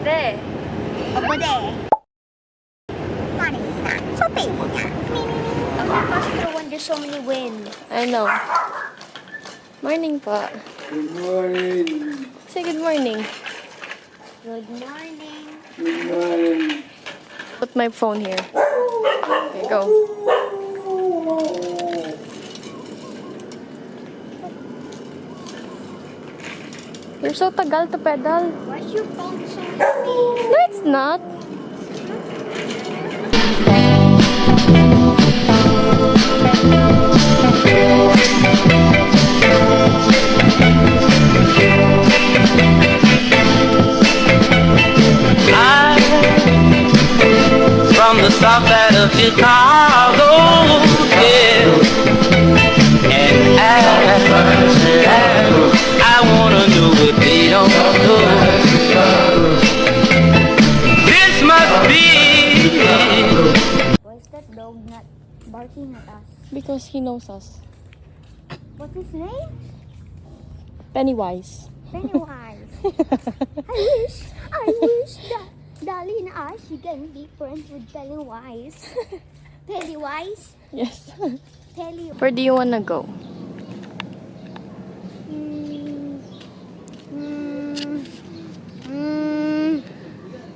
Pwede. O pwede. Kanina. So, tingin there's so many wind. I know. Morning po. Good morning. Say good morning. Good morning. Good morning. Put my phone here. Okay, go. You're so tagal to pedal. Why's your phone so heavy? No, it's not. From the south side of Chicago, yeah. And I wanna know what they don't know. This must be. Why is that dog not barking at us? Because he knows us. What's his name? Pennywise. Pennywise. I wish that Dolly and she can be friends with Pennywise. Pennywise? Yes. Pennywise. Where do you wanna go? Mm, mm, mm,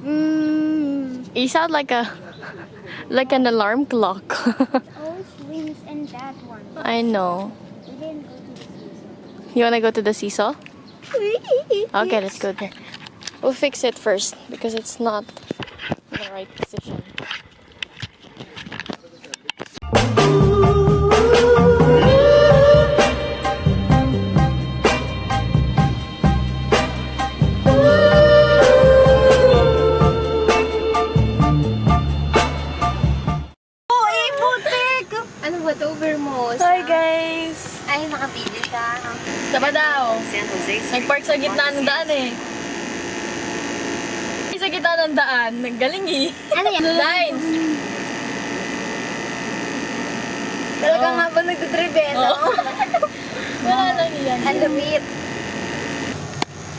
mm. You sound like an alarm clock. Oh, swings and that one. I know. We didn't go to the season. You wanna go to the seesaw? Okay, let's go there. We'll fix it first because it's not in the right position. Ano ba to? Vermos? Hi guys! Ay, nakapili ka. Saba daw. San Jose. Nag-park sa gitna ng daan eh. Sa gitna ng daan, naggaling eh. Ano yan? Lines! Talaga nga ba nagdadrive eh, no? Wala lang yan. Ang lumit.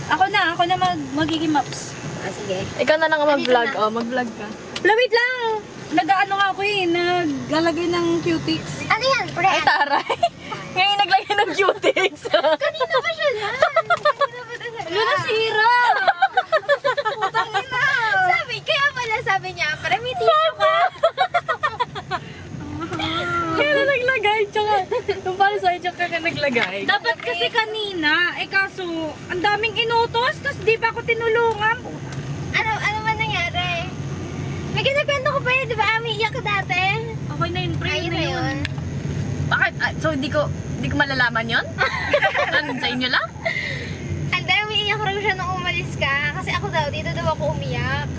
Ako na magiging maps. Ah, sige. Ikaw na lang ang mag-vlog. Andito na. Oh, mag-vlog ka. Wait lang! Nag-ano nga ako eh, naglalagay ng cutics. Ano yan, pre? Ay, taray! Ngayon naglagay ng cutics. Kanina ba siya na? Kanina ba talaga? Ano nasira? Sabi niya, pre, may tissue ka. Kaya na naglagay. Tsaka, yung para sa'yo, tsaka ka naglagay. Dapat kasi kanina, kaso, ang daming inutos, tapos di pa ako tinulungan. Ano man nangyari? May kinakwento ko pa yun, di ba? Umiiyak ka dati. Okay na yun, pre, Ayun yun na na yun. yun. Bakit? So, hindi ko malalaman yon? Ano, sa inyo lang? Hindi, umiiyak raw siya nung umalis ka. Kasi ako daw, dito daw ako umiyak.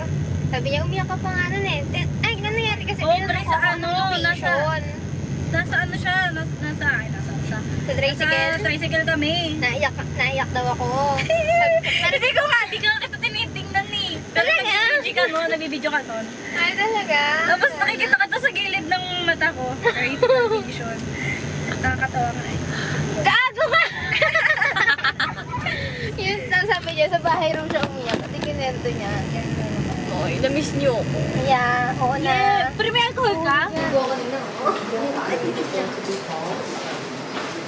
Sabi niya, umiyak ka pa nga nun eh. Ay, ano nangyari kasi? Oo, tinanong pre, ko sa kung ano, anong location. Nasa ano siya, nasaan siya? Sa tricycle. Sa tricycle kami. Naiyak daw ako. Hindi ko nga kita tinitingnan eh. Pero Talaga? nagbibidyo ka nun. Ay, talaga? Tapos nakikita ka to sa gilid ng mata ko. Right? Vision. Nakakatawa nga eh. Gago ka! Yun, sabi niya, sa bahay room siya umiyak. At ikinento niya. Oy, na-miss niyo ako. Yeah, oo na. Pero may alcohol ka?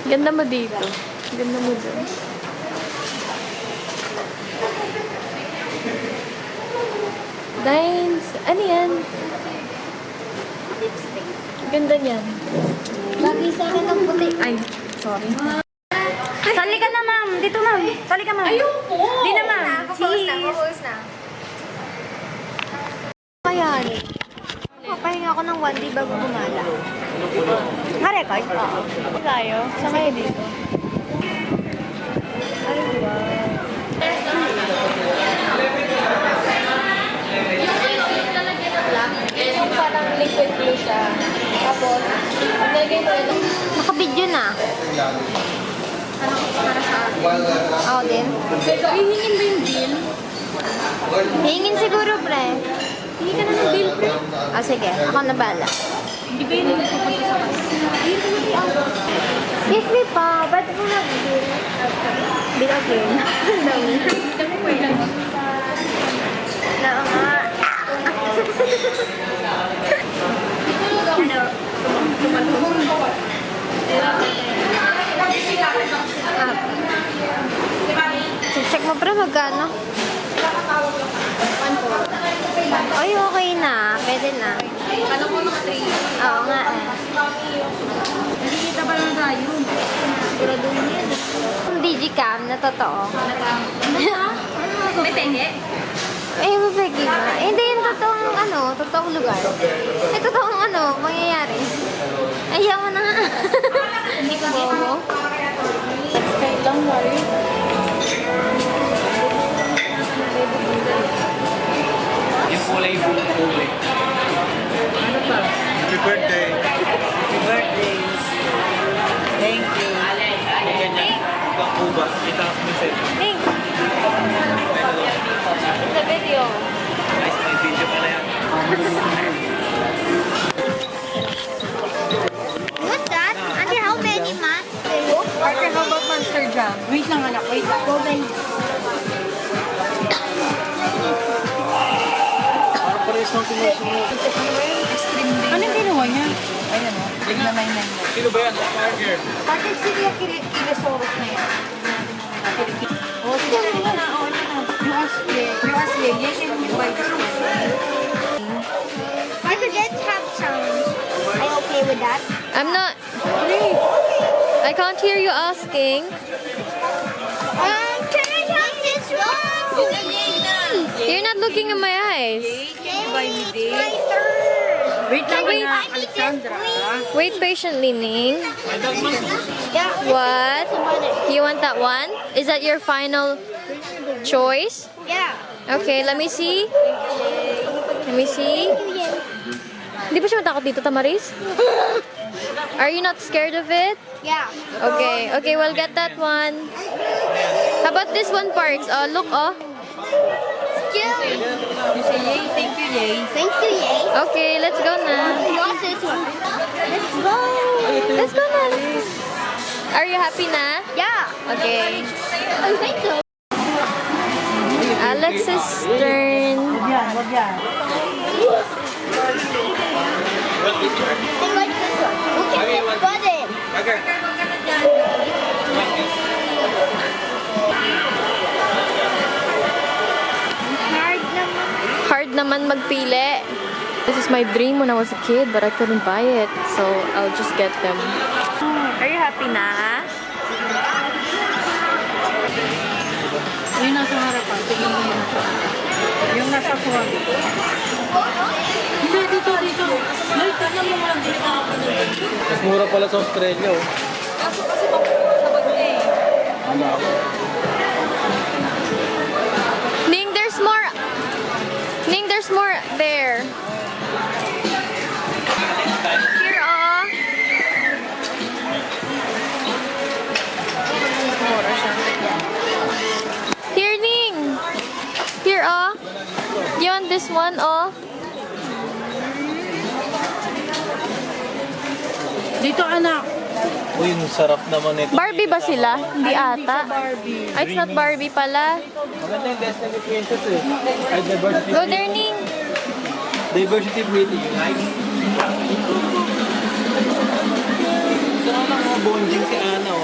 Ganda mo dito. Ganda mo dun. Dines. Ano yan? Lipstick. Ganda niyan. Bagay sa akin ng puti. Ay, sorry. Sali ka na, ma'am. Dito, ma'am. Sali ka, ma'am. Ayoko. Di na, ma'am. Papause na. Ayan. Papahinga ako ng 1 day bago gumala. Na-record? Oo. Tayo. Saan kayo dito? Ay, wow. Yung parang liquid blue siya. Tapos, nilagay mo yun. Nakabidyo na. Ano para sa akin? Ako din. Hihingin ba yung bill? Hingin siguro, pre. Hingi ka na ng bill, pre. Ah, sige. Ako na bala. Hindi ba yun pupunta sa kanila? Yes, me pa. Ba't mo nag-bill? Bill again. Ang dami. Oo nga. Check mo pre, magkano? Ay, okay na. Pwede na. Ano ko ng 3? Oo nga eh. Nakikita pa lang tayo. Siguraduhin yan. Yung digicam na totoo. May penge? Eh, mabagi nga. Eh, hindi yung totoong totoong lugar. Eh, totoong mangyayari. Ayaw mo na nga. Hindi ko get. Straight lang, Mari. Yung kulay kulay. Ano pa? Happy birthday. Happy birthday. Thank you. Ganyan. Ikaw Cuba. Itaas mo yung Ning! Sa video. Nice, may video ka na yan. What's that? Auntie, how many months? Parker, how about Monster Jam? Wait lang anak, wait lang. Parang parehas ng tumusunod. Extreme day. Ano yung ginawa niya? Ayan o. Tignan na yun. Sino ba yan? Parker. Parker, sino yung Kilosaurus na yan? Oh, sige na. Oh, ano na. You ask Ye. Ye can buy this one. I could get tap sounds. Are you okay with that? I'm not. I can't hear you asking. Can I have this one? You're not looking in my eyes. Buy me this. My turn. Wait lang Wait. na, Alexandra. Wait patiently, Ning. Yeah. What? You want that one? Is that your final choice? Yeah. Okay, let me see. Let me see. Hindi ba siya matakot dito, Tamaris? Are you not scared of it? Yeah. Okay, okay, we'll get that one. How about this one, Parks? Oh, look, oh. Cute. You say yay, thank you, yay. Thank you, Yay. Okay, let's go na. You want this one? Let's go. Let's go na. Let's go. Are you happy na? Yeah. Okay. I think so. Alex's turn. Wag yan. I like this one. Look at this button. Parker. Hard naman. Hard naman magpili. This is my dream when I was a kid, but I couldn't buy it. So, I'll just get them. Are you happy na? Yung nasa harapan, tignan mo yung nasa harapan. Yung nasa kuwan. Hindi, dito. Lalo, tignan mo lang dito ako. Mas mura pala sa Australia, oh. Kaso kasi sabag na eh. Ning, there's more. Ning, there's more there. Here, oh. Mura siya. Here, Ning. Here, oh. You want this one, oh? Dito anak. Uy, yung sarap naman ito. Barbie ba sila? Hindi ata. Barbie. Ay, it's not Barbie pala. Maganda yung Destiny Princess eh. Ay, diversity. Go there, Ning. Diversity pretty. Nice. Ito na lang mga bonding si Ana, oh.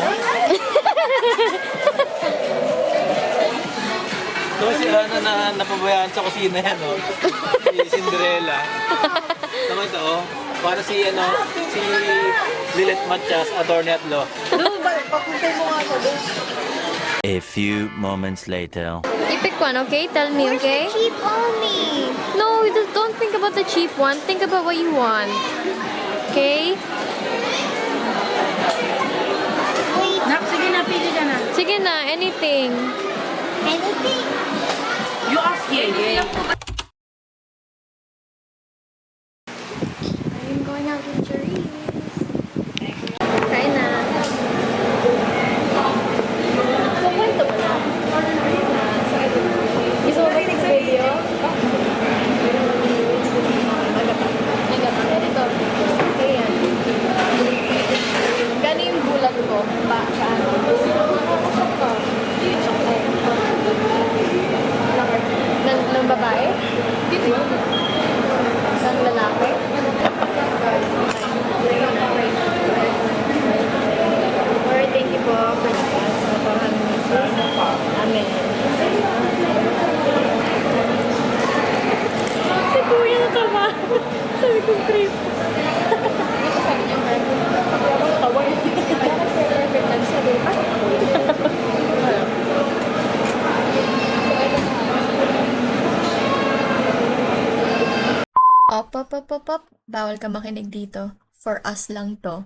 Ito si Ana na napabayaan sa kusina yan, oh. Si Cinderella. Tama ito, oh. Para si, si Lilith Matias, attorney at law. Papuntay mo nga ako doon. A few moments later. You pick one, okay? Tell me, okay? Cheap only. No, don't think about the cheap one. Think about what you want. Okay? Wait. Nak, sige na, pili ka na. Sige na, anything. Anything? You ask Ye. I'm going out with Cherise. Kain na. So, kwento mo na. Gusto mo ba yung next video? Ito. Okay, yan. Gano yung bulag ko? Paano? Shock ka. Ng babae? Pop, pop, pop. Bawal ka makinig dito. For us lang to.